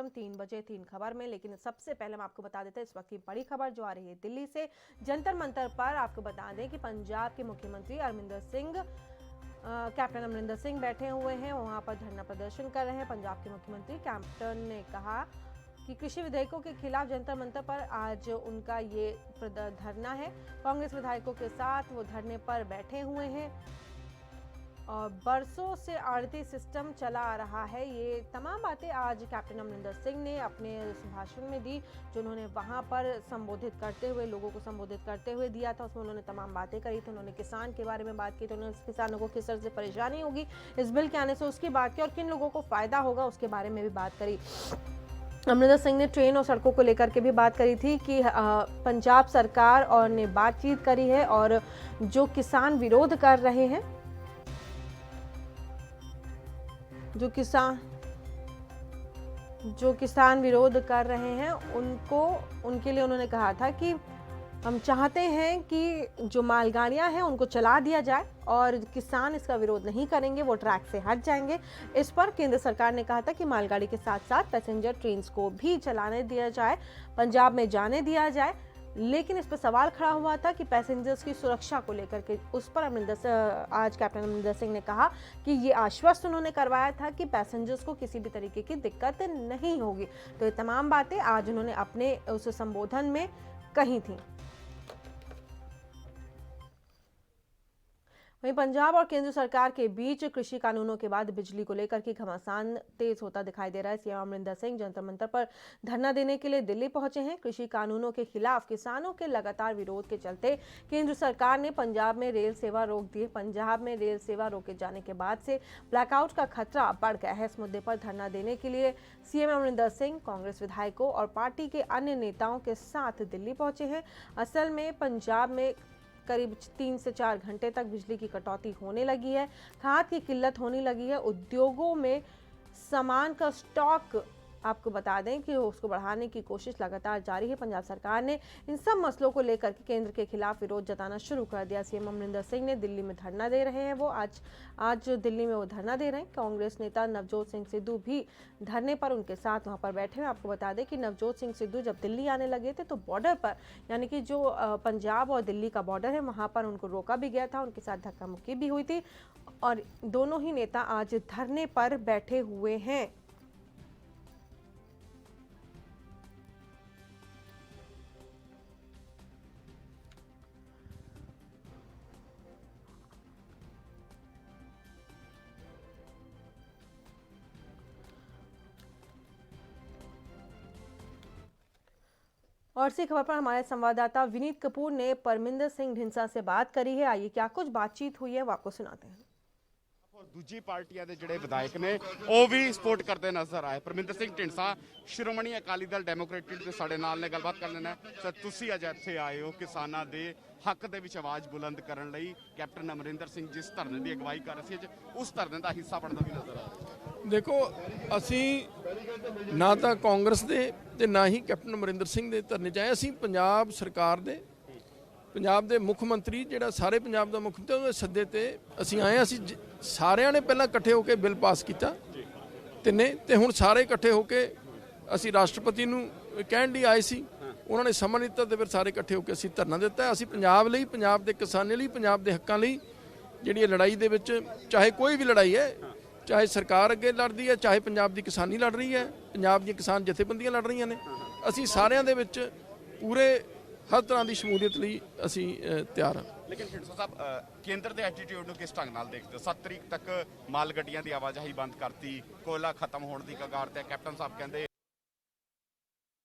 शाम 3 बजे 3 खबर में। लेकिन सबसे पहले हम आपको बता देते हैं इस वक्त की बड़ी खबर जो आ रही है दिल्ली से। जंतर मंतर पर आपको बता दें कि पंजाब के मुख्यमंत्री अमरिंदर सिंह कैप्टन अमरिंदर सिंह बैठे हुए हैं, वहां पर धरना प्रदर्शन कर रहे हैं। पंजाब के मुख्यमंत्री कैप्टन ने कहा कि कृषि विधेयकों के खिलाफ जंतर मंतर पर आज उनका ये धरना है। कांग्रेस विधायकों के साथ वो धरने पर बैठे हुए हैं और बरसों से आड़ती सिस्टम चला आ रहा है। ये तमाम बातें आज कैप्टन अमरिंदर सिंह ने अपने भाषण में दी, जो उन्होंने वहां पर संबोधित करते हुए, लोगों को संबोधित करते हुए दिया था। उसमें उन्होंने तमाम बातें करी थी। उन्होंने किसान के बारे में बात की, तो उन्होंने किसानों को किस तरह से परेशानी होगी इस बिल के आने से उसकी बात की, और किन लोगों को फायदा होगा उसके बारे में भी बात करी। अमरिंदर सिंह ने ट्रेन और सड़कों को लेकर के भी बात करी थी कि पंजाब सरकार और ने बातचीत करी है और जो किसान विरोध कर रहे हैं, जो किसान विरोध कर रहे हैं उनके लिए उन्होंने कहा था कि हम चाहते हैं कि जो मालगाड़ियां हैं उनको चला दिया जाए और किसान इसका विरोध नहीं करेंगे, वो ट्रैक से हट जाएंगे। इस पर केंद्र सरकार ने कहा था कि मालगाड़ी के साथ साथ पैसेंजर ट्रेन को भी चलाने दिया जाए, पंजाब में जाने दिया जाए। लेकिन इस पर सवाल खड़ा हुआ था कि पैसेंजर्स की सुरक्षा को लेकर के। उस पर आज कैप्टन अमरिंदर सिंह ने कहा कि ये आश्वस्त उन्होंने करवाया था कि पैसेंजर्स को किसी भी तरीके की दिक्कत नहीं होगी। तो ये तमाम बातें आज उन्होंने अपने उस संबोधन में कही थी। वहीं पंजाब और केंद्र सरकार के बीच कृषि कानूनों के बाद बिजली को लेकर के घमासान तेज होता दिखाई दे रहा है। सीएम अमरिंदर सिंह जंतर मंतर पर धरना देने के लिए दिल्ली पहुंचे हैं। कृषि कानूनों के खिलाफ किसानों के लगातार विरोध के चलते केंद्र सरकार ने पंजाब में रेल सेवा रोक दी है। पंजाब में रेल सेवा रोके जाने के बाद से ब्लैकआउट का खतरा बढ़ गया है। इस मुद्दे पर धरना देने के लिए सीएम अमरिंदर सिंह कांग्रेस विधायकों और पार्टी के अन्य नेताओं के साथ दिल्ली पहुंचे हैं। असल में पंजाब में करीब 3 से 4 घंटे तक बिजली की कटौती होने लगी है, खाद की किल्लत होने लगी है। उद्योगों में सामान का स्टॉक आपको बता दें कि उसको बढ़ाने की कोशिश लगातार जारी है। पंजाब सरकार ने इन सब मसलों को लेकर के केंद्र के खिलाफ विरोध जताना शुरू कर दिया। सीएम अमरिंदर सिंह ने दिल्ली में धरना दे रहे हैं, वो आज दिल्ली में वो धरना दे रहे हैं। कांग्रेस नेता नवजोत सिंह सिद्धू भी धरने पर उनके साथ वहां पर बैठे हैं। आपको बता दें कि नवजोत सिंह सिद्धू जब दिल्ली आने लगे थे तो बॉर्डर पर, यानी कि जो पंजाब और दिल्ली का बॉर्डर है, वहां पर उनको रोका भी गया था, उनके साथ धक्का मुक्की भी हुई थी और दोनों ही नेता आज धरने पर बैठे हुए हैं। और इसी खबर पर हमारे संवाददाता विनीत कपूर ने परमिंदर सिंह ढिंसा से बात करी है। आइए क्या कुछ बातचीत हुई है वो आपको सुनाते हैं। दूजी पार्टियां ਦੇ ਜਿਹੜੇ ਵਿਧਾਇਕ ਨੇ ਉਹ ਵੀ ਸਪੋਰਟ ਕਰਦੇ ਨਜ਼ਰ ਆਏ। ਪਰਮਿੰਦਰ ਸਿੰਘ ਢਿੰਡਸਾ ਸ਼੍ਰੋਮਣੀ ਅਕਾਲੀ ਦਲ ਡੈਮੋਕ੍ਰੇਟਿਕ ਦੇ ਸਾਡੇ ਨਾਲ ਨੇ ਗੱਲਬਾਤ ਕਰ ਲੈਣਾ। ਸਰ ਤੁਸੀਂ ਅੱਜ ਇੱਥੇ ਆਏ ਹੋ ਕਿਸਾਨਾਂ ਦੇ ਹੱਕ ਦੇ ਵਿੱਚ ਆਵਾਜ਼ ਬੁਲੰਦ ਕਰਨ ਲਈ। ਕੈਪਟਨ ਅਮਰਿੰਦਰ ਸਿੰਘ ਜਿਸ ਧਰਨੇ ਦੀ ਅਗਵਾਈ ਕਰ ਰਹੇ ਸੀ ਉਸ ਧਰਨੇ ਦਾ ਹਿੱਸਾ ਬਣਦਾ ਵੀ ਨਜ਼ਰ ਆ ਰਿਹਾ। ਦੇਖੋ ਅਸੀਂ ਨਾ ਤਾਂ ਕਾਂਗਰਸ ਦੇ ਤੇ ਨਾ ਹੀ ਕੈਪਟਨ ਅਮਰਿੰਦਰ ਸਿੰਘ ਦੇ ਧਰਨੇ 'ਚ ਆਏ। ਅਸੀਂ ਪੰਜਾਬ ਸਰਕਾਰ ਦੇ, ਪੰਜਾਬ ਦੇ ਮੁੱਖ ਮੰਤਰੀ ਜਿਹੜਾ ਸਾਰੇ ਪੰਜਾਬ ਦਾ ਮੁੱਖ ਮੰਤਰੀ ਉਹਦੇ ਸੱਦੇ ਤੇ ਅਸੀਂ ਆਏ। ਅਸੀਂ ਸਾਰਿਆਂ ਨੇ ਪਹਿਲਾਂ ਇਕੱਠੇ ਹੋ ਕੇ ਬਿੱਲ ਪਾਸ ਕੀਤਾ ਤਿੰਨੇ, ਤੇ ਹੁਣ ਸਾਰੇ ਇਕੱਠੇ ਹੋ ਕੇ ਅਸੀਂ ਰਾਸ਼ਟਰਪਤੀ ਨੂੰ ਕਹਿਣ ਲਈ ਆਏ ਸੀ। ਉਹਨਾਂ ਨੇ ਸਮਾਂ ਦਿੱਤਾ ਤੇ ਫਿਰ ਸਾਰੇ ਇਕੱਠੇ ਹੋ ਕੇ ਅਸੀਂ ਧਰਨਾ ਦਿੱਤਾ। ਅਸੀਂ ਪੰਜਾਬ ਲਈ, ਪੰਜਾਬ ਦੇ ਕਿਸਾਨਾਂ ਲਈ, ਪੰਜਾਬ ਦੇ ਹੱਕਾਂ ਲਈ ਜਿਹੜੀ ਲੜਾਈ ਦੇ ਵਿੱਚ, ਚਾਹੇ ਕੋਈ ਵੀ ਲੜਾਈ ਹੈ, ਚਾਹੇ ਸਰਕਾਰ ਅੱਗੇ ਲੜਦੀ ਹੈ, ਚਾਹੇ ਪੰਜਾਬ ਦੀ ਕਿਸਾਨੀ ਲੜ ਰਹੀ ਹੈ, ਪੰਜਾਬ ਦੀਆਂ ਕਿਸਾਨ ਜਥੇਬੰਦੀਆਂ ਲੜ ਰਹੀਆਂ ਨੇ, ਅਸੀਂ ਸਾਰਿਆਂ ਦੇ ਵਿੱਚ ਪੂਰੇ ਹਰ ਤਰ੍ਹਾਂ ਦੀ ਸ਼ਮੂਲੀਅਤ ਲਈ ਅਸੀਂ ਤਿਆਰ ਹਾਂ। ਲੇਕਿਨ ਢਿੰਡਸਾ ਸਾਹਿਬ ਕੇਂਦਰ ਦੇ ਐਟੀਟਿਊਡ ਨੂੰ ਕਿਸ ਢੰਗ ਨਾਲ ਦੇਖਦੇ ਹੋ? 7 ਤਰੀਕ ਤੱਕ ਮਾਲ ਗੱਡੀਆਂ ਦੀ ਆਵਾਜਾਈ ਬੰਦ ਕਰਤੀ, ਕੋਇਲਾ ਖਤਮ ਹੋਣ ਦੀ ਕਗਾਰ ਤੇ। ਕੈਪਟਨ ਸਾਹਿਬ ਕਹਿੰਦੇ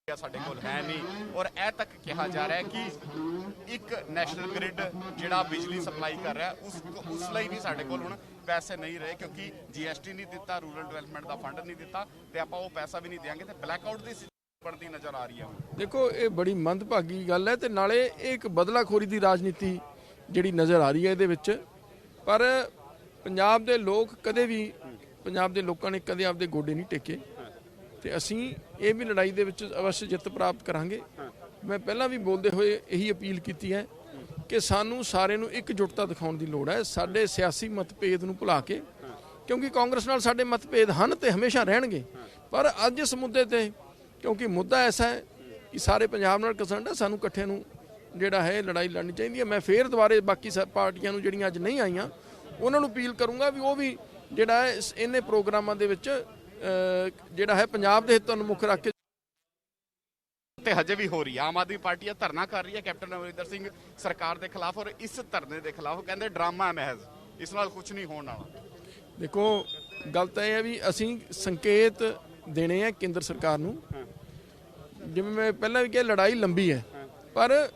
ਸਾਡੇ ਕੋਲ ਹੈ ਨਹੀਂ, ਔਰ ਇਹ ਤੱਕ ਕਿਹਾ ਜਾ ਰਿਹਾ ਹੈ ਕਿ ਇੱਕ ਨੈਸ਼ਨਲ ਗ੍ਰਿਡ ਜਿਹੜਾ ਬਿਜਲੀ ਸਪਲਾਈ ਕਰ ਰਿਹਾ ਉਸ ਲਈ ਵੀ ਸਾਡੇ ਕੋਲ ਹੁਣ ਪੈਸੇ ਨਹੀਂ ਰਹੇ, ਕਿਉਂਕਿ GST ਨਹੀਂ ਦਿੱਤਾ, ਰੂਰਲ ਡਿਵੈਲਪਮੈਂਟ ਦਾ ਫੰਡ ਨਹੀਂ ਦਿੱਤਾ, ਤੇ ਆਪਾਂ ਉਹ ਪੈਸਾ ਵੀ ਨਹੀਂ ਦੇਵਾਂਗੇ ਤੇ ਬਲੈਕਆਊਟ ਦੀ ਬਣਦੀ ਨਜ਼ਰ ਆ ਰਹੀ ਹੈ। ਦੇਖੋ ਇਹ ਬੜੀ ਮੰਦਭਾਗੀ ਗੱਲ ਹੈ ਤੇ ਨਾਲੇ ਇਹ ਇੱਕ ਬਦਲਾਖੋਰੀ ਦੀ ਰਾਜਨੀਤੀ ਜਿਹੜੀ ਨਜ਼ਰ ਆ ਰਹੀ ਹੈ ਇਹਦੇ ਵਿੱਚ। ਪਰ ਪੰਜਾਬ ਦੇ ਲੋਕ ਕਦੇ ਵੀ, ਪੰਜਾਬ ਦੇ ਲੋਕਾਂ ਨੇ ਕਦੇ ਆਪਦੇ ਗੋਡੇ ਨਹੀਂ ਟੇਕੇ ਤੇ ਅਸੀਂ ਇਹ ਵੀ ਲੜਾਈ ਦੇ ਵਿੱਚ ਅਵश्य ਜਿੱਤ ਪ੍ਰਾਪਤ ਕਰਾਂਗੇ। ਮੈਂ ਪਹਿਲਾਂ ਵੀ ਬੋਲਦੇ ਹੋਏ ਇਹੀ ਅਪੀਲ ਕੀਤੀ ਹੈ ਕਿ ਸਾਨੂੰ ਸਾਰਿਆਂ ਨੂੰ ਇਕਜੁੱਟਤਾ ਦਿਖਾਉਣ ਦੀ ਲੋੜ ਹੈ, ਸਾਡੇ ਸਿਆਸੀ ਮਤਭੇਦ ਨੂੰ ਭੁਲਾ ਕੇ, ਕਿਉਂਕਿ ਕਾਂਗਰਸ ਨਾਲ ਸਾਡੇ ਮਤਭੇਦ ਹਨ ਤੇ ਹਮੇਸ਼ਾ ਰਹਿਣਗੇ, ਪਰ ਅੱਜ ਇਸ ਮੁੱਦੇ ਤੇ ਕਿਉਂਕਿ ਮੁੱਦਾ ਐਸਾ ਹੈ ਕਿ ਸਾਰੇ ਪੰਜਾਬ ਨਾਲ ਕੰਸਰਨ ਹੈ, ਸਾਨੂੰ ਇਕੱਠੇ ਨੂੰ ਜਿਹੜਾ ਹੈ ਲੜਾਈ ਲੜਨੀ ਚਾਹੀਦੀ ਹੈ। ਮੈਂ ਫੇਰ ਦੁਬਾਰੇ ਬਾਕੀ ਪਾਰਟੀਆਂ ਨੂੰ ਜਿਹੜੀਆਂ ਅੱਜ ਨਹੀਂ ਆਈਆਂ ਉਹਨਾਂ ਨੂੰ ਅਪੀਲ ਕਰੂੰਗਾ ਵੀ ਉਹ ਵੀ ਜਿਹੜਾ ਹੈ ਇਹਨੇ ਪ੍ਰੋਗਰਾਮਾਂ ਦੇ ਵਿੱਚ ਜਿਹੜਾ ਹੈ ਪੰਜਾਬ ਦੇ ਹਿੱਤਾਂ ਨੂੰ ਮੁੱਖ ਰੱਖ ਕੇ ਤੇ ਹਜੇ ਵੀ ਹੋ ਰਹੀ ਹੈ। ਆਮ ਆਦਮੀ ਪਾਰਟੀ ਇਹ ਧਰਨਾ ਕਰ ਰਹੀ ਹੈ ਕੈਪਟਨ ਅਮਰਿੰਦਰ ਸਿੰਘ ਸਰਕਾਰ ਦੇ ਖਿਲਾਫ, ਔਰ ਇਸ ਧਰਨੇ ਦੇ ਖਿਲਾਫ ਕਹਿੰਦੇ ਡਰਾਮਾ ਹੈ ਮਹਿਜ਼, ਇਸ ਨਾਲ ਕੁਝ ਨਹੀਂ ਹੋਣ ਵਾਲਾ। ਦੇਖੋ ਗੱਲ ਤਾਂ ਇਹ ਹੈ ਵੀ ਅਸੀਂ ਸੰਕੇਤ ਦੇਣੇ ਆ ਕੇਂਦਰ ਸਰਕਾਰ ਨੂੰ, ਜਿਵੇਂ ਮੈਂ ਪਹਿਲਾਂ ਵੀ ਕਿਹਾ ਲੜਾਈ ਲੰਬੀ ਹੈ, ਪਰ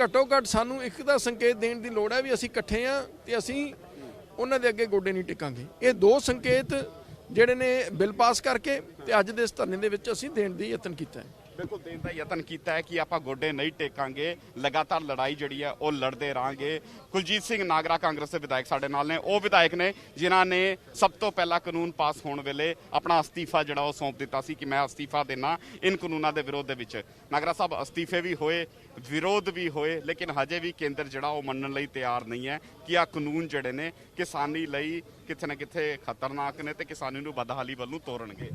ਘੱਟੋ ਘੱਟ ਸਾਨੂੰ ਇੱਕ ਤਾਂ ਸੰਕੇਤ ਦੇਣ ਦੀ ਲੋੜ ਹੈ ਵੀ ਅਸੀਂ ਇਕੱਠੇ ਆ ਤੇ ਅਸੀਂ ਉਹਨਾਂ ਦੇ ਅੱਗੇ ਗੋਡੇ ਨਹੀਂ ਟਿਕਾਂਗੇ। ਇਹ ਦੋ ਸੰਕੇਤ ਜਿਹੜੇ ਨੇ ਬਿੱਲ ਪਾਸ ਕਰਕੇ ਤੇ ਅੱਜ ਦੇ ਇਸ ਧਰਨੇ ਦੇ ਵਿੱਚ ਅਸੀਂ ਦੇਣ ਦੀ ਯਤਨ ਕੀਤਾ ਹੈ। ਬਿਲਕੁਲ ਦੇਣ ਦਾ ਯਤਨ ਕੀਤਾ ਹੈ ਕਿ ਆਪਾਂ ਗੋਡੇ ਨਹੀਂ ਟੇਕਾਂਗੇ, ਲਗਾਤਾਰ ਲੜਾਈ ਜਿਹੜੀ ਹੈ ਉਹ ਲੜਦੇ ਰਹਾਂਗੇ। ਕੁਲਜੀਤ ਸਿੰਘ ਨਾਗਰਾ ਕਾਂਗਰਸ ਦੇ ਵਿਧਾਇਕ ਸਾਡੇ ਨਾਲ ਨੇ, ਉਹ ਵਿਧਾਇਕ ਨੇ ਜਿਨ੍ਹਾਂ ਨੇ ਸਭ ਤੋਂ ਪਹਿਲਾਂ ਕਾਨੂੰਨ ਪਾਸ ਹੋਣ ਵੇਲੇ ਆਪਣਾ ਅਸਤੀਫਾ ਜਿਹੜਾ ਉਹ ਸੌਂਪ ਦਿੱਤਾ ਸੀ ਕਿ ਮੈਂ ਅਸਤੀਫਾ ਦੇਣਾ ਇਨ ਕਾਨੂੰਨਾਂ ਦੇ ਵਿਰੋਧ ਦੇ ਵਿੱਚ। ਨਾਗਰਾ ਸਾਹਿਬ, ਅਸਤੀਫੇ ਵੀ ਹੋਏ, ਵਿਰੋਧ ਵੀ ਹੋਏ, ਲੇਕਿਨ ਹਜੇ ਵੀ ਕੇਂਦਰ ਜਿਹੜਾ ਉਹ ਮੰਨਣ ਲਈ ਤਿਆਰ ਨਹੀਂ ਹੈ ਕਿ ਆਹ ਕਾਨੂੰਨ ਜਿਹੜੇ ਨੇ ਕਿਸਾਨੀ ਲਈ ਕਿਤੇ ਨਾ ਕਿਤੇ ਖਤਰਨਾਕ ਨੇ ਤੇ ਕਿਸਾਨੀ ਨੂੰ ਬਦਹਾਲੀ ਵੱਲ ਨੂੰ ਤੋਰਨਗੇ।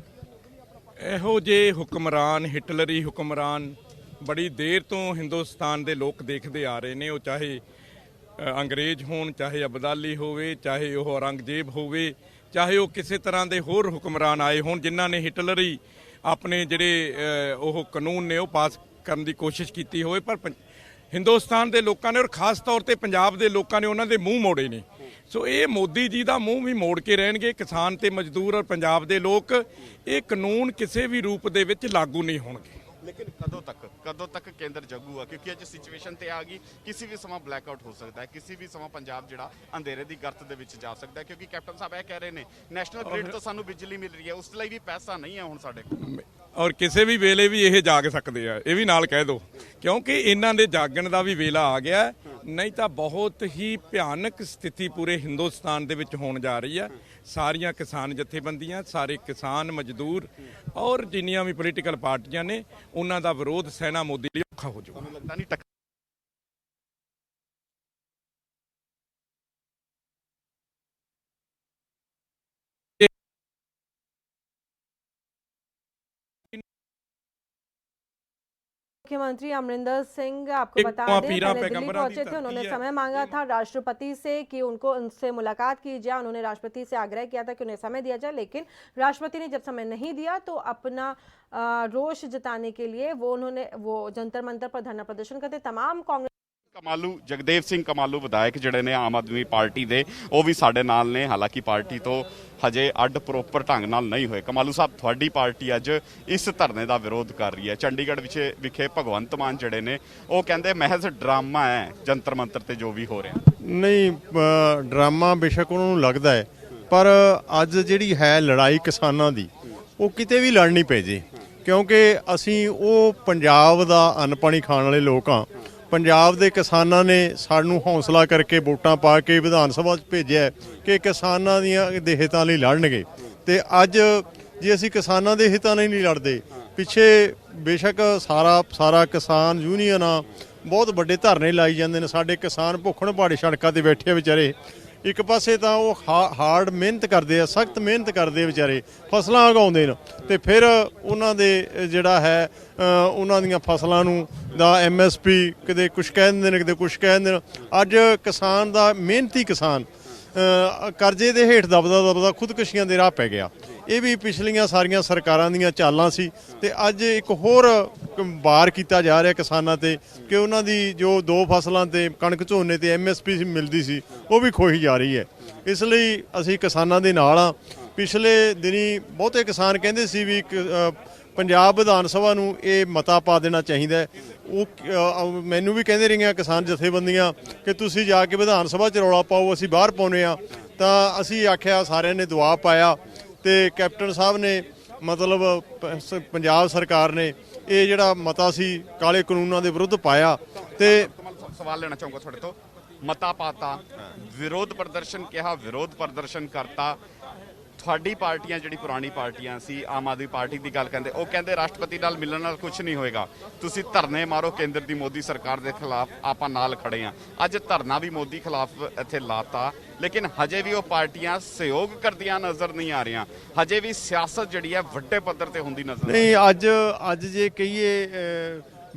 ਇਹੋ ਜਿਹੇ ਹੁਕਮਰਾਨ, ਹਿਟਲਰੀ ਹੁਕਮਰਾਨ ਬੜੀ ਦੇਰ ਤੋਂ ਹਿੰਦੁਸਤਾਨ ਦੇ ਲੋਕ ਦੇਖਦੇ ਆ ਰਹੇ ਨੇ। ਉਹ ਚਾਹੇ ਅੰਗਰੇਜ਼ ਹੋਣ, ਚਾਹੇ ਅਬਦਾਲੀ ਹੋਵੇ, ਚਾਹੇ ਉਹ ਔਰੰਗਜ਼ੇਬ ਹੋਵੇ, ਚਾਹੇ ਉਹ ਕਿਸੇ ਤਰ੍ਹਾਂ ਦੇ ਹੋਰ ਹੁਕਮਰਾਨ ਆਏ ਹੋਣ ਜਿਨ੍ਹਾਂ ਨੇ ਹਿਟਲਰੀ ਆਪਣੇ ਜਿਹੜੇ ਉਹ ਕਾਨੂੰਨ ਨੇ ਉਹ ਪਾਸ ਕਰਨ ਦੀ ਕੋਸ਼ਿਸ਼ ਕੀਤੀ ਹੋਵੇ, ਪਰ ਹਿੰਦੁਸਤਾਨ ਦੇ ਲੋਕਾਂ ਨੇ ਔਰ ਖਾਸ ਤੌਰ ਤੇ ਪੰਜਾਬ ਦੇ ਲੋਕਾਂ ਨੇ ਉਹਨਾਂ ਦੇ ਮੂੰਹ ਮੋੜੇ ਨੇ। ਸੋ ਇਹ ਮੋਦੀ ਜੀ ਦਾ ਮੂੰਹ ਵੀ ਮੋੜ ਕੇ ਰਹਿਣਗੇ। ਕਿਸਾਨ ਤੇ ਮਜ਼ਦੂਰ ਔਰ ਪੰਜਾਬ ਦੇ ਲੋਕ ਇਹ ਕਾਨੂੰਨ ਕਿਸੇ ਵੀ ਰੂਪ ਦੇ ਵਿੱਚ ਲਾਗੂ ਨਹੀਂ ਹੋਣਗੇ। ਲੇਕਿਨ ਕਦੋਂ ਤੱਕ ਕੇਂਦਰ ਜਗੂਗਾ? ਕਿਉਂਕਿ ਅੱਜ ਸਿਚੁਏਸ਼ਨ ਤੇ ਆ ਗਈ, ਕਿਸੇ ਵੀ ਸਮਾਂ ਬਲੈਕ ਆਊਟ ਹੋ ਸਕਦਾ ਹੈ, ਕਿਸੇ ਵੀ ਸਮਾਂ ਪੰਜਾਬ ਜਿਹੜਾ ਅੰਧੇਰੇ ਦੀ ਗਰਤ ਦੇ ਵਿੱਚ ਜਾ ਸਕਦਾ ਹੈ। ਕਿਉਂਕਿ ਕੈਪਟਨ ਸਾਹਿਬ ਇਹ ਕਹਿ ਰਹੇ ਨੇ ਨੈਸ਼ਨਲ ਗ੍ਰਿਡ ਤੋਂ ਸਾਨੂੰ ਬਿਜਲੀ ਮਿਲ ਰਹੀ ਹੈ, ਉਸ ਲਈ ਵੀ ਪੈਸਾ ਨਹੀਂ ਹੈ ਹੁਣ ਸਾਡੇ ਕੋਲ, ਔਰ ਕਿਸੇ ਵੀ ਵੇਲੇ ਵੀ ਇਹ ਜਾਗ ਸਕਦੇ ਆ, ਇਹ ਵੀ ਨਾਲ ਕਹਿ ਦਿਓ, ਕਿਉਂਕਿ ਇਹਨਾਂ ਦੇ ਜਾਗਣ ਦਾ ਵੀ ਵੇਲਾ ਆ ਗਿਆ। ਨਹੀਂ ਤਾਂ ਬਹੁਤ ਹੀ ਭਿਆਨਕ ਸਥਿਤੀ ਪੂਰੇ ਹਿੰਦੁਸਤਾਨ ਦੇ ਵਿੱਚ ਹੋਣ ਜਾ ਰਹੀ ਹੈ। ਸਾਰੀਆਂ ਕਿਸਾਨ ਜਥੇਬੰਦੀਆਂ, ਸਾਰੇ ਕਿਸਾਨ ਮਜ਼ਦੂਰ ਔਰ ਜਿੰਨੀਆਂ ਵੀ ਪੋਲੀਟੀਕਲ ਪਾਰਟੀਆਂ ਨੇ ਉਹਨਾਂ ਦਾ ਵਿਰੋਧ ਸਹਿਣਾ ਮੋਦੀ ਲਈ ਔਖਾ ਹੋ ਜਾਊਗਾ। ਮੈਨੂੰ ਲੱਗਦਾ ਨਹੀਂ मुख्यमंत्री अमरिंदर सिंह आपको बता दें पहले दिल्ली पहुंचे थे, उन्होंने समय मांगा था राष्ट्रपति से कि उनसे मुलाकात की जाए। उन्होंने राष्ट्रपति से आग्रह किया था कि उन्हें समय दिया जाए, लेकिन राष्ट्रपति ने जब समय नहीं दिया तो अपना रोष जताने के लिए वो जंतर मंतर पर धरना प्रदर्शन करते। तमाम कांग्रेस ਕਮਾਲੂ ਜਗਦੇਵ ਸਿੰਘ ਕਮਾਲੂ ਵਿਧਾਇਕ ਜਿਹੜੇ ਨੇ ਆਮ ਆਦਮੀ ਪਾਰਟੀ ਦੇ, ਉਹ ਵੀ ਸਾਡੇ ਨਾਲ ਨੇ। ਹਾਲਾਂਕਿ ਪਾਰਟੀ ਤੋਂ ਹਜੇ ਅੱਡ ਪ੍ਰੋਪਰ ਢੰਗ ਨਾਲ ਨਹੀਂ ਹੋਏ। ਕਮਾਲੂ ਸਾਹਿਬ, ਤੁਹਾਡੀ ਪਾਰਟੀ ਅੱਜ ਇਸ ਧਰਨੇ ਦਾ ਵਿਰੋਧ ਕਰ ਰਹੀ ਹੈ। ਚੰਡੀਗੜ੍ਹ ਵਿਖੇ ਭਗਵੰਤ ਮਾਨ ਜਿਹੜੇ ਨੇ ਉਹ ਕਹਿੰਦੇ ਮਹਿਜ਼ ਡਰਾਮਾ ਹੈ ਜੰਤਰ ਮੰਤਰ ਤੇ ਜੋ ਵੀ ਹੋ ਰਿਹਾ। ਨਹੀਂ, ਡਰਾਮਾ ਬੇਸ਼ੱਕ ਉਹਨਾਂ ਨੂੰ ਲੱਗਦਾ ਹੈ, ਪਰ ਅੱਜ ਜਿਹੜੀ ਹੈ ਲੜਾਈ ਕਿਸਾਨਾਂ ਦੀ, ਉਹ ਕਿਤੇ ਵੀ ਲੜਨੀ ਪੈ ਜੇ, ਕਿਉਂਕਿ ਅਸੀਂ ਉਹ ਪੰਜਾਬ ਦਾ ਅੰਨ ਪਾਣੀ ਖਾਣ ਵਾਲੇ ਲੋਕ ਹਾਂ। ਪੰਜਾਬ ਦੇ ਕਿਸਾਨਾਂ ਨੇ ਸਾਨੂੰ ਹੌਸਲਾ ਕਰਕੇ ਵੋਟਾਂ ਪਾ ਕੇ ਵਿਧਾਨ ਸਭਾ 'ਚ ਭੇਜਿਆ ਕਿ ਕਿਸਾਨਾਂ ਦੇ ਹਿੱਤਾਂ ਲਈ ਲੜਨਗੇ, ਤੇ ਅੱਜ ਜੇ ਅਸੀਂ ਕਿਸਾਨਾਂ ਦੇ ਹਿੱਤਾਂ ਲਈ ਨਹੀਂ ਲੜਦੇ, ਪਿੱਛੇ ਬੇਸ਼ੱਕ ਸਾਰਾ ਕਿਸਾਨ ਯੂਨੀਅਨ ਆ, ਬਹੁਤ ਵੱਡੇ ਧਰਨੇ ਲਾਈ ਜਾਂਦੇ ਨੇ। ਸਾਡੇ ਕਿਸਾਨ ਭੁੱਖਣ ਭਾੜੇ ਸੜਕਾਂ ਤੇ ਬੈਠੇ ਆ ਵਿਚਾਰੇ। ਇੱਕ ਪਾਸੇ ਤਾਂ ਉਹ ਹਾਰਡ ਮਿਹਨਤ ਕਰਦੇ ਆ, ਸਖਤ ਮਿਹਨਤ ਕਰਦੇ ਆ ਵਿਚਾਰੇ, ਫਸਲਾਂ ਉਗਾਉਂਦੇ ਨੇ, ਤੇ ਫਿਰ ਉਹਨਾਂ ਦੇ ਜਿਹੜਾ ਹੈ ਉਹਨਾਂ ਦੀਆਂ ਫਸਲਾਂ ਨੂੰ ਦਾ MSP ਕਿਤੇ ਕੁਛ ਕਹਿ ਦਿੰਦੇ ਨੇ, ਕਿਤੇ ਕੁਛ ਕਹਿ ਦਿੰਦੇ ਨੇ। ਅੱਜ ਕਿਸਾਨ ਦਾ ਮਿਹਨਤੀ ਕਿਸਾਨ ਕਰਜ਼ੇ ਦੇ ਹੇਠ ਦਬਦਾ ਖੁਦਕੁਸ਼ੀਆਂ ਦੇ ਰਾਹ ਪੈ ਗਿਆ। ਇਹ ਵੀ ਪਿਛਲੀਆਂ ਸਾਰੀਆਂ ਸਰਕਾਰਾਂ ਦੀਆਂ ਚਾਲਾਂ ਸੀ, ਤੇ ਅੱਜ ਇੱਕ ਹੋਰ ਵਾਰ ਕੀਤਾ ਜਾ ਰਿਹਾ ਕਿਸਾਨਾਂ ਤੇ ਕਿ ਉਹਨਾਂ ਦੀ ਜੋ ਦੋ ਫਸਲਾਂ ਤੇ ਕਣਕ ਝੋਨੇ ਤੇ MSP ਮਿਲਦੀ ਸੀ ਉਹ ਵੀ ਖੋਹੀ ਜਾ ਰਹੀ ਹੈ। ਇਸ ਲਈ ਅਸੀਂ ਕਿਸਾਨਾਂ ਦੇ ਨਾਲ ਆ। ਪਿਛਲੇ ਦਿਨੀ ਬਹੁਤੇ ਕਿਸਾਨ ਕਹਿੰਦੇ ਸੀ ਵੀ ਪੰਜਾਬ ਵਿਧਾਨ ਸਭਾ ਨੂੰ ਇਹ ਮਤਾ ਪਾ ਦੇਣਾ ਚਾਹੀਦਾ ਹੈ। ਉਹ ਮੈਨੂੰ ਵੀ ਕਹਿੰਦੇ ਰਹੀਆਂ ਕਿਸਾਨ ਜਥੇਬੰਦੀਆਂ ਕਿ ਤੁਸੀਂ ਜਾ ਕੇ ਵਿਧਾਨ ਸਭਾ 'ਚ ਰੌਲਾ ਪਾਓ, ਅਸੀਂ ਬਾਹਰ ਪਾਉਂਦੇ ਆ। ਤਾਂ ਅਸੀਂ ਆਖਿਆ, ਸਾਰਿਆਂ ਨੇ ਦੁਆ ਪਾਇਆ, ਤੇ ਕੈਪਟਨ ਸਾਹਿਬ ਨੇ ਮਤਲਬ ਪੰਜਾਬ ਸਰਕਾਰ ਨੇ ਇਹ ਜਿਹੜਾ ਮਤਾ ਸੀ ਕਾਲੇ ਕਾਨੂੰਨਾਂ ਦੇ ਵਿਰੁੱਧ ਪਾਇਆ। ਤੇ ਸਵਾਲ ਲੈਣਾ ਚਾਹੂੰਗਾ ਤੁਹਾਡੇ ਤੋਂ। ਮਤਾ ਪਾਤਾ, ਵਿਰੋਧ ਪ੍ਰਦਰਸ਼ਨ ਕਿਹਾ, ਵਿਰੋਧ ਪ੍ਰਦਰਸ਼ਨ ਕਰਤਾ। ਤੁਹਾਡੀ ਪਾਰਟੀਆਂ ਜਿਹੜੀ ਪੁਰਾਣੀ ਪਾਰਟੀਆਂ ਸੀ, ਆਮ ਆਦਮੀ ਪਾਰਟੀ ਦੀ ਗੱਲ ਕਹਿੰਦੇ, ਉਹ ਕਹਿੰਦੇ ਰਾਸ਼ਟਰਪਤੀ ਨਾਲ ਮਿਲਣ ਨਾਲ ਕੁਝ ਨਹੀਂ ਹੋਏਗਾ, ਤੁਸੀਂ ਧਰਨੇ ਮਾਰੋ ਕੇਂਦਰ ਦੀ ਮੋਦੀ ਸਰਕਾਰ ਦੇ ਖਿਲਾਫ, ਆਪਾਂ ਨਾਲ ਖੜੇ ਆ। ਅੱਜ ਧਰਨਾ ਵੀ ਮੋਦੀ ਖਿਲਾਫ ਇੱਥੇ ਲਾਤਾ। ਲੇਕਿਨ ਹਜੇ ਵੀ ਉਹ ਪਾਰਟੀਆਂ ਸਹਿਯੋਗ ਕਰਦੀਆਂ ਨਜ਼ਰ ਨਹੀਂ ਆ ਰਹੀਆਂ। ਹਜੇ ਵੀ ਸਿਆਸਤ ਜਿਹੜੀ ਹੈ ਵੱਡੇ ਪੱਧਰ ਤੇ ਹੁੰਦੀ ਨਜ਼ਰ ਨਹੀਂ ਅੱਜ ਜੇ ਕਹੀਏ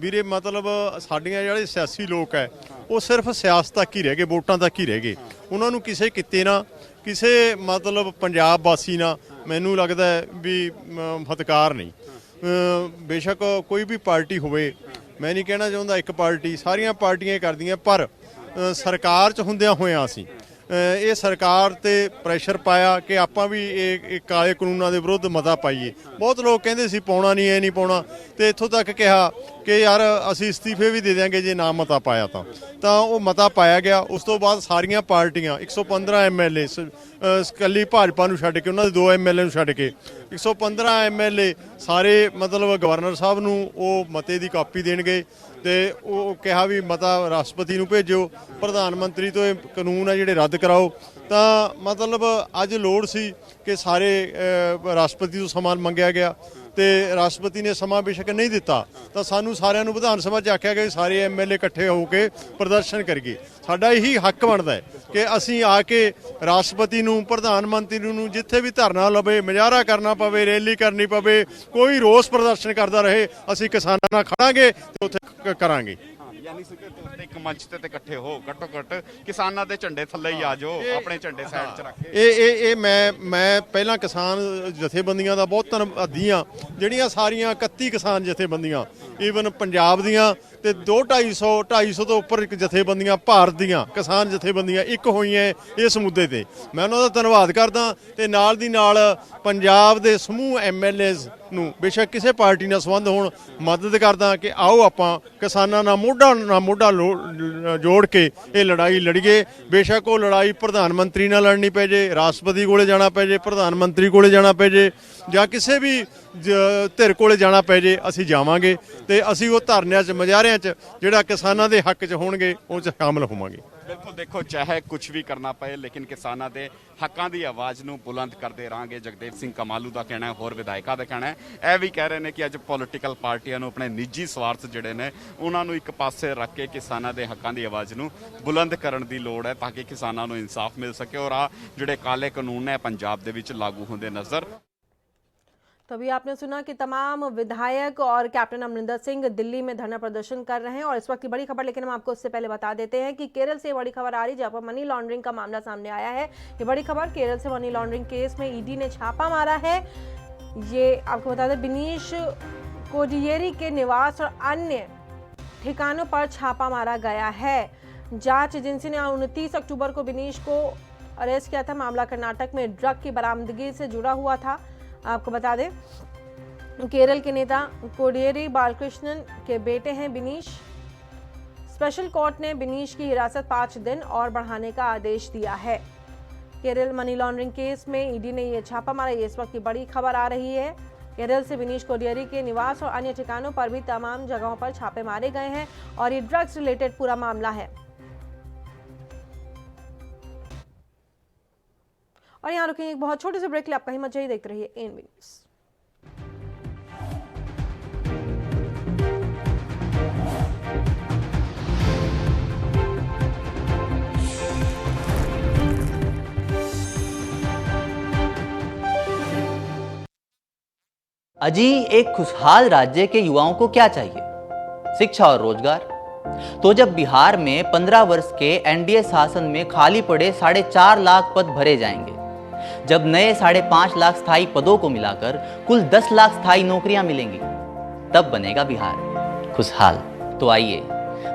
ਵੀਰੇ ਮਤਲਬ ਸਾਡੀਆਂ ਜਿਹੜੇ ਸਿਆਸੀ ਲੋਕ ਹੈ ਉਹ ਸਿਰਫ ਸਿਆਸਤ ਤੱਕ ਹੀ ਰਹਿ ਗਏ, ਵੋਟਾਂ ਤੱਕ ਹੀ ਰਹਿ ਗਏ। ਉਹਨਾਂ ਨੂੰ ਕਿਸੇ ਕਿਤੇ ਨਾ ਕਿਸੇ ਮਤਲਬ ਪੰਜਾਬ ਵਾਸੀ ਨਾਲ ਮੈਨੂੰ ਲੱਗਦਾ ਹੈ ਵੀ ਫਤਕਾਰ ਨਹੀਂ। ਬੇਸ਼ੱਕ ਕੋਈ ਵੀ ਪਾਰਟੀ ਹੋਵੇ, ਮੈਂ ਨਹੀਂ ਕਹਿਣਾ ਚਾਹੁੰਦਾ ਇੱਕ ਪਾਰਟੀ, ਸਾਰੀਆਂ ਪਾਰਟੀਆਂ ਕਰਦੀਆਂ, ਪਰ ਸਰਕਾਰ 'ਚ ਹੁੰਦਿਆਂ ਹੋਇਆਂ ਅਸੀਂ ਇਹ ਸਰਕਾਰ ਤੇ ਪ੍ਰੈਸ਼ਰ ਪਾਇਆ ਕਿ ਆਪਾਂ ਵੀ ਇਹ ਕਾਲੇ ਕਾਨੂੰਨਾਂ ਦੇ ਵਿਰੁੱਧ ਮਤਾ ਪਾਈਏ। ਬਹੁਤ ਲੋਕ ਕਹਿੰਦੇ ਸੀ ਪਾਉਣਾ ਨਹੀਂ, ਇਹ ਨਹੀਂ ਪਾਉਣਾ, ਤੇ ਇੱਥੋਂ ਤੱਕ ਕਿਹਾ ਕਿ ਯਾਰ ਅਸੀਂ ਅਸਤੀਫੇ ਵੀ ਦੇ ਦਿਆਂਗੇ ਜੇ ਨਾ ਮਤਾ ਪਾਇਆ ਤਾਂ ਉਹ ਮਤਾ ਪਾਇਆ ਗਿਆ। ਉਸ ਤੋਂ ਬਾਅਦ ਸਾਰੀਆਂ ਪਾਰਟੀਆਂ 115 ਐਮਐਲਏ ਇਕੱਲੀ ਭਾਜਪਾ ਨੂੰ ਛੱਡ ਕੇ, ਉਹਨਾਂ ਦੇ 2 ਐਮਐਲਏ ਨੂੰ ਛੱਡ ਕੇ 115 ਐਮਐਲਏ ਸਾਰੇ ਮਤਲਬ ਗਵਰਨਰ ਸਾਹਿਬ ਨੂੰ ਉਹ ਮਤੇ ਦੀ ਕਾਪੀ ਦੇਣਗੇ ਤੇ ਉਹ ਕਿਹਾ ਵੀ ਮਤਾ ਰਾਸ਼ਟਰਪਤੀ ਨੂੰ ਭੇਜੋ, ਪ੍ਰਧਾਨ ਮੰਤਰੀ ਤੋਂ ਇਹ ਕਾਨੂੰਨ ਆ ਜਿਹੜੇ ਰੱਦ ਕਰਾਓ। ਤਾਂ ਮਤਲਬ ਅੱਜ ਲੋੜ ਸੀ ਕਿ ਸਾਰੇ ਰਾਸ਼ਟਰਪਤੀ ਤੋਂ ਸਮਾਂ ਮੰਗਿਆ ਗਿਆ ਤੇ ਰਾਸ਼ਟਰਪਤੀ ਨੇ ਸਮਾਂ ਬੇਸ਼ੱਕ ਨਹੀਂ ਦਿੱਤਾ, ਤਾਂ ਸਾਨੂੰ ਸਾਰਿਆਂ ਨੂੰ ਵਿਧਾਨ ਸਭਾ 'ਚ ਆਖਿਆ ਗਿਆ ਸਾਰੇ ਐਮਐਲਏ ਇਕੱਠੇ ਹੋ ਕੇ ਪ੍ਰਦਰਸ਼ਨ ਕਰੀਏ। ਸਾਡਾ ਇਹੀ ਹੱਕ ਬਣਦਾ ਹੈ ਕਿ ਅਸੀਂ ਆ ਕੇ ਰਾਸ਼ਟਰਪਤੀ ਨੂੰ, ਪ੍ਰਧਾਨ ਮੰਤਰੀ ਨੂੰ ਜਿੱਥੇ ਵੀ ਧਰਨਾ ਲਵੇ, ਮੁਜ਼ਾਹਰਾ ਕਰਨਾ ਪਵੇ, ਰੈਲੀ ਕਰਨੀ ਪਵੇ, ਕੋਈ ਰੋਸ ਪ੍ਰਦਰਸ਼ਨ ਕਰਦਾ ਰਹੇ, ਅਸੀਂ ਕਿਸਾਨਾਂ ਨਾਲ ਖੜਾਂਗੇ ਤੇ ਉੱਥੇ ਕਰਾਂਗੇ। ਯਾਨੀ ਇੱਕ ਮੰਚ ਤੇ ਇਕੱਠੇ ਹੋ, ਘੱਟੋ ਘੱਟ ਕਿਸਾਨਾਂ ਦੇ ਝੰਡੇ ਥੱਲੇ ਹੀ ਆ ਜਾਓ, ਆਪਣੇ ਝੰਡੇ ਸਾਈਡ 'ਚ ਰੱਖ ਕੇ। ਇਹ ਮੈਂ ਪਹਿਲਾਂ ਕਿਸਾਨ ਜਥੇਬੰਦੀਆਂ ਦਾ ਬਹੁਤ ਧੰਨਵਾਦੀ ਹਾਂ, ਜਿਹੜੀਆਂ ਸਾਰੀਆਂ 31 ਕਿਸਾਨ ਜਥੇਬੰਦੀਆਂ ਈਵਨ ਪੰਜਾਬ ਦੀਆਂ ਤੇ 250 ਤੋਂ ਉੱਪਰ ਜਥੇਬੰਦੀਆਂ ਭਾਰਤ ਦੀਆਂ ਕਿਸਾਨ ਜਥੇਬੰਦੀਆਂ ਇੱਕ ਹੋਈਆਂ ਇਸ ਮੁੱਦੇ ਤੇ, ਮੈਂ ਉਹਨਾਂ ਦਾ ਧੰਨਵਾਦ ਕਰਦਾ। ਤੇ ਨਾਲ ਦੀ ਨਾਲ ਪੰਜਾਬ ਦੇ ਸਮੂਹ ਐਮਐਲਏਜ਼ ਨੂੰ ਬੇਸ਼ੱਕ ਕਿਸੇ ਪਾਰਟੀ ਨਾਲ ਸੰਬੰਧ ਹੋਣ, ਮਦਦ ਕਰਦਾ ਕਿ ਆਓ ਆਪਾਂ ਕਿਸਾਨਾਂ ਨਾਲ ਮੋਢਾ ਜੋੜ ਕੇ ਇਹ ਲੜਾਈ ਲੜੀਏ। ਬੇਸ਼ੱਕ ਉਹ ਲੜਾਈ ਪ੍ਰਧਾਨ ਮੰਤਰੀ ਨਾਲ ਲੜਨੀ ਪੈ ਜੇ, ਰਾਸ਼ਟਰਪਤੀ ਕੋਲੇ ਜਾਣਾ ਪੈ ਜੇ, ਪ੍ਰਧਾਨ ਮੰਤਰੀ ਕੋਲੇ ਜਾਣਾ ਪੈ ਜੇ, ਜਾਂ ਕਿਸੇ ਵੀ ਧਿਰ ਕੋਲੇ ਜਾਣਾ ਪੈ ਜੇ, ਅਸੀਂ ਜਾਵਾਂਗੇ ਤੇ ਅਸੀਂ ਉਹ ਧਰਨਿਆਂ 'ਚ, ਮੁਜ਼ਾਹਰਿਆਂ 'ਚ ਜਿਹੜਾ ਕਿਸਾਨਾਂ ਦੇ ਹੱਕ 'ਚ ਹੋਣਗੇ ਉਹ 'ਚ ਸ਼ਾਮਲ ਹੋਵਾਂਗੇ। ਬਿਲਕੁਲ, ਦੇਖੋ ਚਾਹੇ ਕੁਝ ਵੀ ਕਰਨਾ ਪਏ ਲੇਕਿਨ ਕਿਸਾਨਾਂ ਦੇ ਹੱਕਾਂ ਦੀ ਆਵਾਜ਼ ਨੂੰ ਬੁਲੰਦ ਕਰਦੇ ਰਹਾਂਗੇ। ਜਗਦੇਵ ਸਿੰਘ ਕਮਾਲੂ ਦਾ ਕਹਿਣਾ ਹੈ, ਹੋਰ ਵਿਧਾਇਕਾਂ ਦਾ ਕਹਿਣਾ ਹੈ, ਇਹ ਵੀ ਕਹਿ ਰਹੇ ਨੇ ਕਿ ਅੱਜ ਪੋਲੀਟੀਕਲ ਪਾਰਟੀਆਂ ਨੂੰ ਆਪਣੇ ਨਿੱਜੀ ਸਵਾਰਥ ਜਿਹੜੇ ਨੇ ਉਹਨਾਂ ਨੂੰ ਇੱਕ ਪਾਸੇ ਰੱਖ ਕੇ ਕਿਸਾਨਾਂ ਦੇ ਹੱਕਾਂ ਦੀ ਆਵਾਜ਼ ਨੂੰ ਬੁਲੰਦ ਕਰਨ ਦੀ ਲੋੜ ਹੈ ਤਾਂ ਕਿ ਕਿਸਾਨਾਂ ਨੂੰ ਇਨਸਾਫ ਮਿਲ ਸਕੇ ਔਰ ਆ ਜਿਹੜੇ ਕਾਲੇ ਕਾਨੂੰਨ ਨੇ ਪੰਜਾਬ ਦੇ ਵਿੱਚ ਲਾਗੂ ਹੁੰਦੇ नजर। तो अभी आपने सुना कि तमाम विधायक और कैप्टन अमरिंदर सिंह दिल्ली में धरना प्रदर्शन कर रहे हैं। और इस वक्त की बड़ी खबर, लेकिन हम आपको उससे पहले बता देते हैं कि केरल से बड़ी खबर आ रही है जहां पर मनी लॉन्ड्रिंग का मामला सामने आया है। ये बड़ी खबर, केरल से मनी लॉन्ड्रिंग केस में ईडी ने छापा मारा है। ये आपको बता दें, बिनीश कोडियेरी के निवास और अन्य ठिकानों पर छापा मारा गया है। जांच एजेंसी ने 29 अक्टूबर को बिनीश को अरेस्ट किया था। मामला कर्नाटक में ड्रग की बरामदगी से जुड़ा हुआ था। आपको बता दें, केरल के नेता कोडियेरी बालकृष्णन के बेटे हैं बिनीश। स्पेशल कोर्ट ने बिनीश की हिरासत 5 दिन और बढ़ाने का आदेश दिया है। केरल मनी लॉन्ड्रिंग केस में ईडी ने यह छापा मारा। ये इस वक्त की बड़ी खबर आ रही है। केरल से बिनीश कोडियेरी के निवास और अन्य ठिकानों पर भी तमाम जगहों पर छापे मारे गए हैं और ये ड्रग्स रिलेटेड पूरा मामला है। और यहाँ रुकेंगे एक बहुत छोटे से ब्रेक के लिए। आप कहीं मत जाइए, देखते रहिए एएनबी न्यूज़। अजी, एक खुशहाल राज्य के युवाओं को क्या चाहिए? शिक्षा और रोजगार। तो जब बिहार में 15 वर्ष के एनडीए शासन में खाली पड़े 4.5 लाख पद भरे जाएंगे, जब नए 5.5 लाख स्थायी पदों को मिलाकर कुल 10 लाख स्थायी नौकरियां मिलेंगी, तब बनेगा बिहार खुशहाल। तो आइए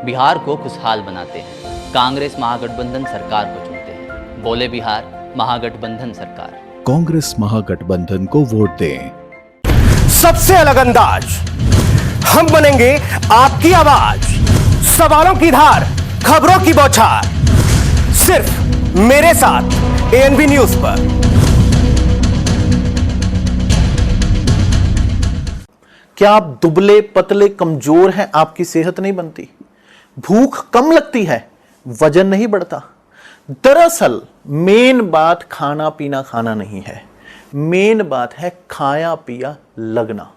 बिहार को खुशहाल बनाते हैं, कांग्रेस महागठबंधन सरकार को चुनते हैं। बोले बिहार महागठबंधन सरकार। कांग्रेस महागठबंधन को वोट दें। सबसे अलग अंदाज, हम बनेंगे आपकी आवाज। सवालों की धार, खबरों की बौछार, सिर्फ मेरे साथ एएनबी न्यूज पर। क्या आप दुबले पतले कमजोर हैं? आपकी सेहत नहीं बनती, भूख कम लगती है, वजन नहीं बढ़ता? दरअसल मेन बात खाना पीना खाना नहीं है, मेन बात है खाया पिया लगना।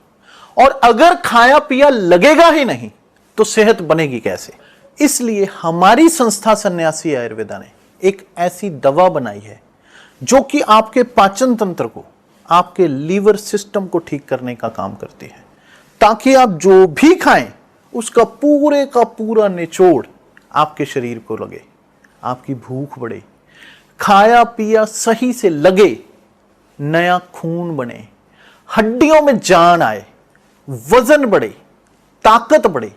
और अगर खाया पिया लगेगा ही नहीं तो सेहत बनेगी कैसे? इसलिए हमारी संस्था सन्यासी आयुर्वेदा ने एक ऐसी दवा बनाई है जो कि आपके पाचन तंत्र को, आपके लीवर सिस्टम को ठीक करने का काम करती है, ताकि आप जो भी खाएं उसका पूरे का पूरा निचोड़ आपके शरीर को लगे, आपकी भूख बढ़े, खाया पिया सही से लगे, नया खून बने, हड्डियों में जान आए, वजन बढ़े, ताकत बढ़े,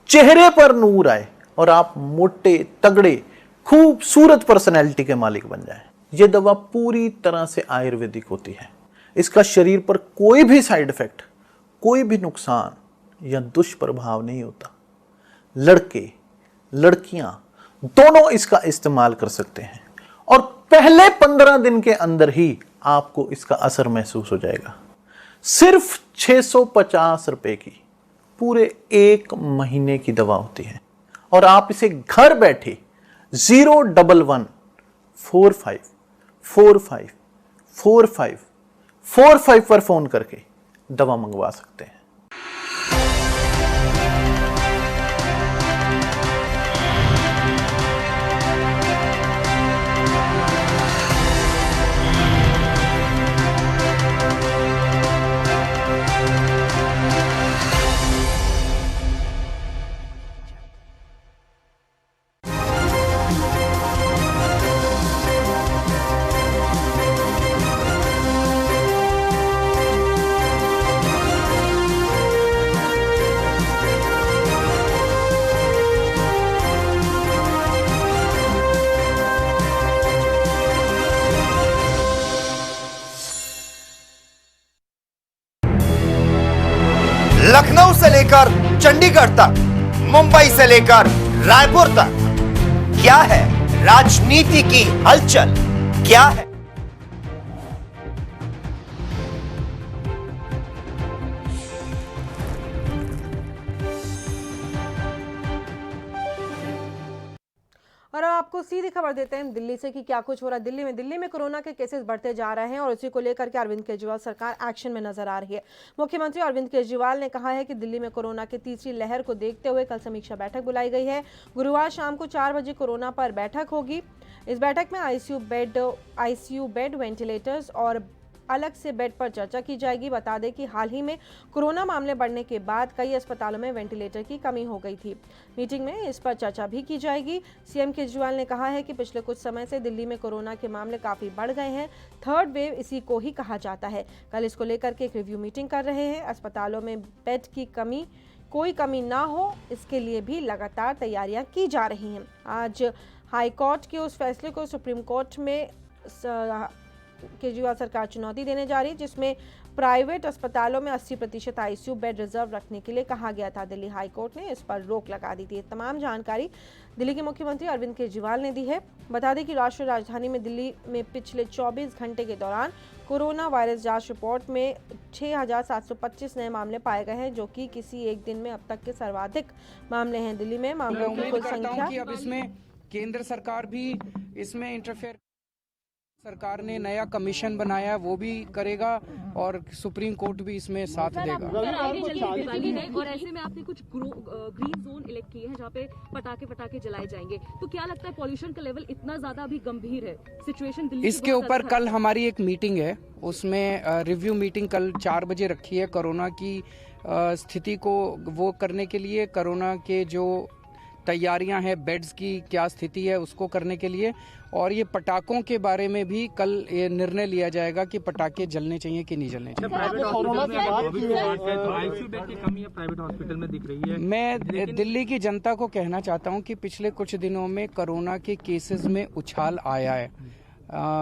चेहरे पर नूर आए और आप मोटे तगड़े खूबसूरत पर्सनैलिटी के मालिक बन जाएं। यह दवा पूरी तरह से आयुर्वेदिक होती है। इसका शरीर पर कोई भी साइड इफेक्ट, कोई भी नुकसान या दुष्प्रभाव नहीं होता। लड़के लड़कियां दोनों इसका इस्तेमाल कर सकते हैं और पहले 15 दिन के अंदर ही आपको इसका असर महसूस हो जाएगा। सिर्फ 650 रुपए की पूरे 1 महीने की दवा होती है और आप इसे घर बैठे 01145454545 पर फोन करके दवा मंगवा सकते हैं। लखनऊ से लेकर चंडीगढ़ तक, मुंबई से लेकर रायपुर तक, क्या है राजनीति की हलचल, क्या है और अब आपको सीधी खबर देते हैं दिल्ली से कि क्या कुछ हो रहा है दिल्ली में कोरोना के केसेस बढ़ते जा रहे हैं और इसी को लेकर के अरविंद केजरीवाल सरकार एक्शन में नजर आ रही है। मुख्यमंत्री अरविंद केजरीवाल ने कहा है कि दिल्ली में कोरोना की तीसरी लहर को देखते हुए कल समीक्षा बैठक बुलाई गई है। गुरुवार शाम को 4 बजे कोरोना पर बैठक होगी। इस बैठक में आईसीयू बेड, वेंटिलेटर्स और अलग से बेड पर चर्चा की जाएगी। बता दें कि हाल ही में कोरोना मामले बढ़ने के बाद कई अस्पतालों में वेंटिलेटर की कमी हो गई थी। मीटिंग में इस पर चर्चा भी की जाएगी। सीएम केजरीवाल ने कहा है कि पिछले कुछ समय से दिल्ली में कोरोना के मामले काफी बढ़ गए हैं। 3rd वेव इसी को ही कहा जाता है। कल इसको लेकर के एक रिव्यू मीटिंग कर रहे हैं। अस्पतालों में बेड की कोई कमी ना हो, इसके लिए भी लगातार तैयारियां की जा रही हैं। आज हाईकोर्ट के उस फैसले को सुप्रीम कोर्ट में केजरीवाल सरकार चुनौती देने जा रही है, जिसमें प्राइवेट अस्पतालों में 80% आईसीयू बेड रिजर्व रखने के लिए कहा गया था। दिल्ली हाई कोर्ट ने इस पर रोक लगा दी थी। तमाम जानकारी दिल्ली के मुख्यमंत्री अरविंद केजरीवाल ने दी है। बता दें कि राष्ट्रीय राजधानी में दिल्ली में पिछले 24 घंटे के दौरान कोरोना वायरस जांच रिपोर्ट में 6,725 नए मामले पाए गए हैं, जो कि किसी एक दिन में अब तक के सर्वाधिक मामले हैं। दिल्ली में मामलों की कुल संख्या अब इसमें केंद्र सरकार भी इसमें इंटरफेयर, सरकार ने नया कमीशन बनाया वो भी करेगा और सुप्रीम कोर्ट भी इसमें साथ देगा। और ऐसे में आपने कुछ ग्रीन जोन इलेक्ट किए हैं जहाँ पे पटाखे जलाए जाएंगे, तो क्या लगता है पॉल्यूशन का लेवल इतना ज्यादा अभी गंभीर है सिचुएशन दिल्ली? इसके ऊपर कल हमारी एक मीटिंग है, उसमें रिव्यू मीटिंग कल 4 बजे रखी है। कोरोना की स्थिति को वो करने के लिए, कोरोना के जो तैयारियां हैं, बेड्स की क्या स्थिति है उसको करने के लिए, और ये पटाखों के बारे में भी कल ये निर्णय लिया जाएगा कि पटाखे जलने चाहिए कि नहीं जलने चाहिए। प्राइवेट हॉस्पिटल में दिख रही है। मैं दिल्ली की जनता को कहना चाहता हूं कि पिछले कुछ दिनों में कोरोना के केसेस में उछाल आया है।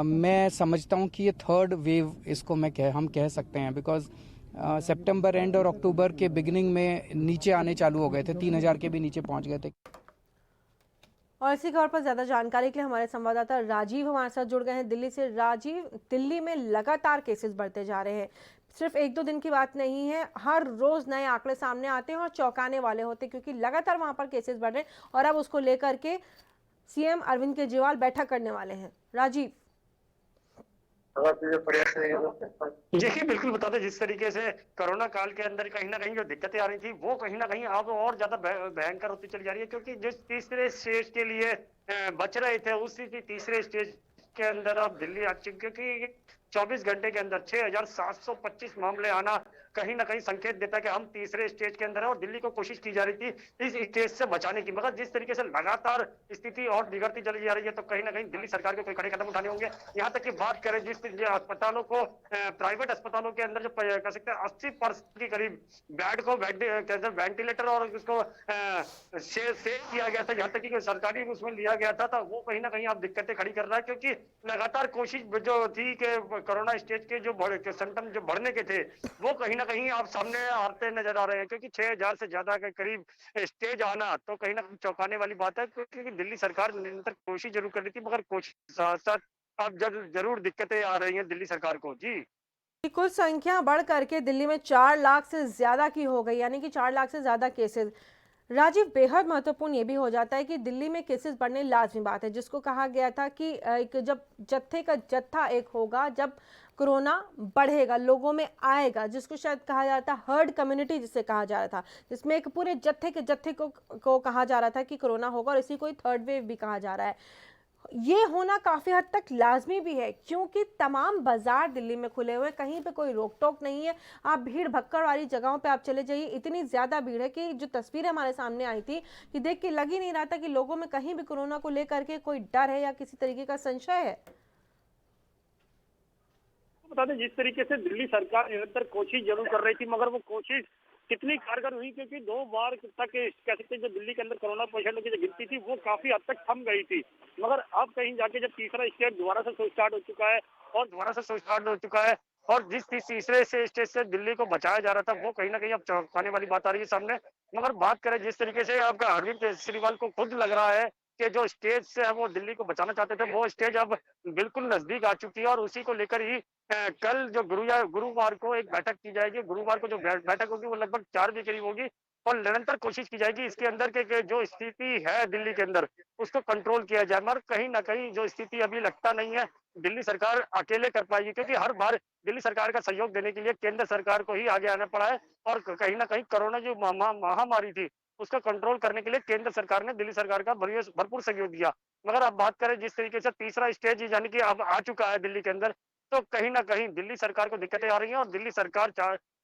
मैं समझता हूं कि ये 3rd वेव इसको हम कह सकते हैं, बिकॉज सितंबर एंड और अक्टूबर के बिगिनिंग में नीचे आने चालू हो गए थे, 3000 के भी नीचे पहुंच गए थे। और इसी खबर पर ज्यादा जानकारी के लिए हमारे संवाददाता राजीव हमारे साथ जुड़ गए हैं दिल्ली से। राजीव, दिल्ली में लगातार केसेस बढ़ते जा रहे हैं, सिर्फ 1-2 दिन की बात नहीं है, हर रोज नए आंकड़े सामने आते हैं और चौंकाने वाले होते हैं, क्योंकि लगातार वहां पर केसेस बढ़ रहे हैं और अब उसको लेकर के सीएम अरविंद केजरीवाल बैठक करने वाले हैं। राजीव। देखिए बिल्कुल बता दें, जिस तरीके से कोरोना काल के अंदर कहीं ना कहीं जो दिक्कतें आ रही थी वो कहीं ना कहीं अब और ज्यादा भयंकर होती चली जा रही है, क्योंकि जिस तीसरे स्टेज के लिए बच रहे थे उसी तीसरे स्टेज के अंदर अब दिल्ली आ चुकी, क्योंकि 24 घंटे के अंदर 6,725 मामले आना कहीं ना कहीं संकेत देता है कि हम तीसरे स्टेज के अंदर है और दिल्ली को कोशिश की जा रही थी इस स्टेज से बचाने की, मगर जिस तरीके से लगातार स्थिति और बिगड़ती चली जा रही है तो कहीं ना कहीं दिल्ली सरकार को कोई कड़े कदम उठाने होंगे। यहाँ तक कि बात करें जिस अस्पतालों को, प्राइवेट अस्पतालों के अंदर जो कह सकते हैं 80% के करीब बेड को वेंटिलेटर और उसको सेव किया गया था, यहाँ तक कि सरकारी उसमें लिया गया था, तो वो कहीं ना कहीं आप दिक्कतें खड़ी कर रहा है, क्योंकि लगातार कोशिश जो थी कि कोरोना स्टेज के जो सिम्टम जो बढ़ने के थे वो कहीं ना कहीं आप सामने आते नजर आ रहे हैं, क्योंकि 6,000 से ज्यादा के करीब स्टेज आना तो कहीं ना कहीं चौंकाने वाली बात है, क्योंकि दिल्ली सरकार निरंतर कोशिश जरूर कर रही थी, मगर कोशिश साथ साथ अब जरूर दिक्कतें आ रही हैं दिल्ली सरकार को। जी कुल संख्या बढ़ करके दिल्ली में 4 लाख से ज्यादा की हो गई, यानी कि 4 लाख से ज्यादा केसेस। राजीव, बेहद महत्वपूर्ण ये भी हो जाता है कि दिल्ली में केसेस बढ़ने लाजमी बात है, जिसको कहा गया था कि एक जब जत्थे का जत्था एक होगा, जब कोरोना बढ़ेगा, लोगों में आएगा, जिसको शायद कहा जाता है हर्ड कम्युनिटी जिसे कहा जा रहा था, जिसमें एक पूरे जत्थे को कहा जा रहा था कि कोरोना होगा, और इसी को थर्ड वेव भी कहा जा रहा है। ये होना काफी हद तक लाजमी भी है, क्योंकि तमाम बाजार दिल्ली में खुले हुए, कहीं पे कोई रोक टोक नहीं है। आप भीड़ भक्कड़ वाली जगहों पे आप चले जाइए, इतनी ज्यादा भीड़ है कि जो तस्वीरें हमारे सामने आई थी कि देख के लग ही नहीं रहा था कि लोगों में कहीं भी कोरोना को लेकर के कोई डर है या किसी तरीके का संशय है। बता दें, जिस तरीके से दिल्ली सरकार निरंतर कोशिश जरूर कर रही थी, मगर वो कोशिश कितनी कारगर हुई, क्योंकि 2 बार तक कह सकते जो दिल्ली के अंदर कोरोना पेशेंटों की जो गिनती थी वो काफी हद तक थम गई थी, मगर अब कहीं जाके जब तीसरा स्टेज दोबारा से स्टार्ट हो चुका है और जिस तीसरे से स्टेज से दिल्ली को बचाया जा रहा था वो कहीं ना कहीं अब चौंकाने वाली बात आ रही है सामने। मगर बात करें जिस तरीके से आपका अरविंद केजरीवाल को खुद लग रहा है कि जो स्टेज से है वो दिल्ली को बचाना चाहते थे, वो स्टेज अब बिल्कुल नजदीक आ चुकी है और उसी को लेकर ही कल जो गुरुवार को एक बैठक की जाएगी। गुरुवार को जो बैठक होगी वो लगभग 4 बजे करीब होगी और निरंतर कोशिश की जाएगी इसके अंदर के जो स्थिति है दिल्ली के अंदर उसको कंट्रोल किया जाए, मगर कहीं ना कहीं जो स्थिति अभी लगता नहीं है दिल्ली सरकार अकेले कर पाएगी, क्योंकि हर बार दिल्ली सरकार का सहयोग देने के लिए केंद्र सरकार को ही आगे आना पड़ा है और कहीं ना कहीं कोरोना जो महामारी थी उसको कंट्रोल करने के लिए केंद्र सरकार ने दिल्ली सरकार का भरपूर सहयोग दिया। मगर अब बात करें जिस तरीके से तीसरा स्टेज यानी कि अब आ चुका है दिल्ली के अंदर, तो कहीं ना कहीं दिल्ली सरकार को दिक्कतें आ रही हैं और दिल्ली सरकार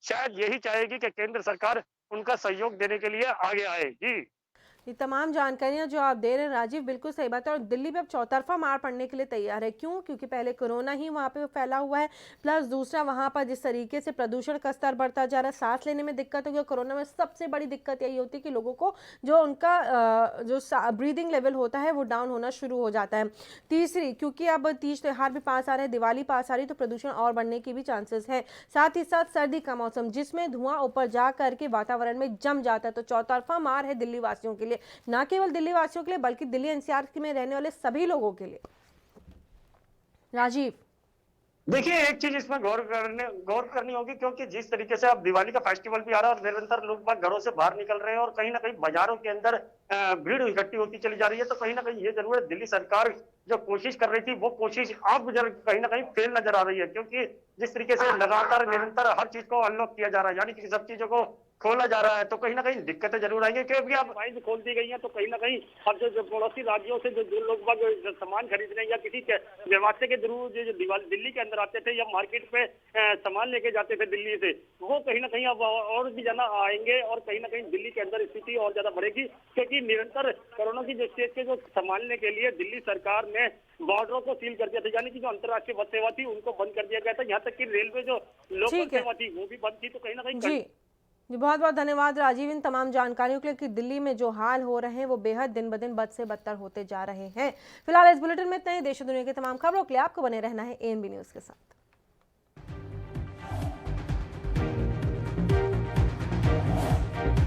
शायद यही चाहेगी कि केंद्र सरकार उनका सहयोग देने के लिए आगे आए। जी ये तमाम जानकारियां जो आप दे रहे हैं राजीव, बिल्कुल सही बात है। और दिल्ली में अब चौतरफा मार पड़ने के लिए तैयार है। क्यों? क्योंकि पहले कोरोना ही वहाँ पे फैला हुआ है, प्लस दूसरा वहाँ पर जिस तरीके से प्रदूषण का स्तर बढ़ता जा रहा है, सांस लेने में दिक्कत होगी। कोरोना में सबसे बड़ी दिक्कत यही होती है कि लोगों को जो उनका जो ब्रीदिंग लेवल होता है वो डाउन होना शुरू हो जाता है। तीसरी, क्योंकि अब तीज त्योहार भी पास आ रहे हैं, दिवाली पास आ रही, तो प्रदूषण और बढ़ने की भी चांसेस है। साथ ही साथ सर्दी का मौसम जिसमें धुआं ऊपर जा करके वातावरण में जम जाता है, तो चौतरफा मार है दिल्ली वासियों के लिए, ना केवल दिल्ली वासियों के लिए बल्कि दिल्ली एनसीआर में रहने वाले सभी लोगों के लिए। राजीव, देखिए एक चीज इसमें गौर करनी होगी, क्योंकि जिस तरीके से अब दिवाली का फेस्टिवल भी आ रहा है और निरंतर लोग बाग घरों से बाहर निकल रहे हैं और कहीं ना कहीं बाजारों के अंदर भीड़ इकट्ठी होती चली जा रही है, तो कहीं ना कहीं ये जरूर है दिल्ली सरकार जो कोशिश कर रही थी वो कोशिश अब कहीं ना कहीं फेल नजर आ रही है, क्योंकि जिस तरीके से लगातार निरंतर हर चीज को अनलॉक किया जा रहा है, यानी कि सब चीजों को खोला जा रहा है, तो कहीं ना कहीं दिक्कतें जरूर आएंगी, क्योंकि अब फाइल खोल दी गई है, तो कहीं ना कहीं अब जो पड़ोसी राज्यों से जो लोग बाग सामान खरीदने या किसी व्यवसाय के थ्रू जो दिल्ली के अंदर आते थे या मार्केट पे सामान लेके जाते थे दिल्ली से, वो कहीं ना कहीं अब और भी ज्यादा आएंगे और कहीं ना कहीं दिल्ली के अंदर स्थिति और ज्यादा बढ़ेगी, क्योंकि निरंतर कोरोना की जो स्टेज के जो संभालने के लिए दिल्ली सरकार ने बॉर्डरों को सील कर दिया था, यानी कि जो अंतर्राष्ट्रीय बस सेवा थी उनको बंद कर दिया गया था, यहाँ तक कि रेलवे जो लोकल सेवा थी वो भी बंद थी, तो कहीं ना कहीं जी बहुत बहुत धन्यवाद राजीव इन तमाम जानकारियों के लिए कि दिल्ली में जो हाल हो रहे हैं वो बेहद दिन ब दिन बद से बदतर होते जा रहे हैं। फिलहाल इस बुलेटिन में इतना ही। देश और दुनिया की तमाम खबरों के लिए आपको बने रहना है एएनबी न्यूज के साथ।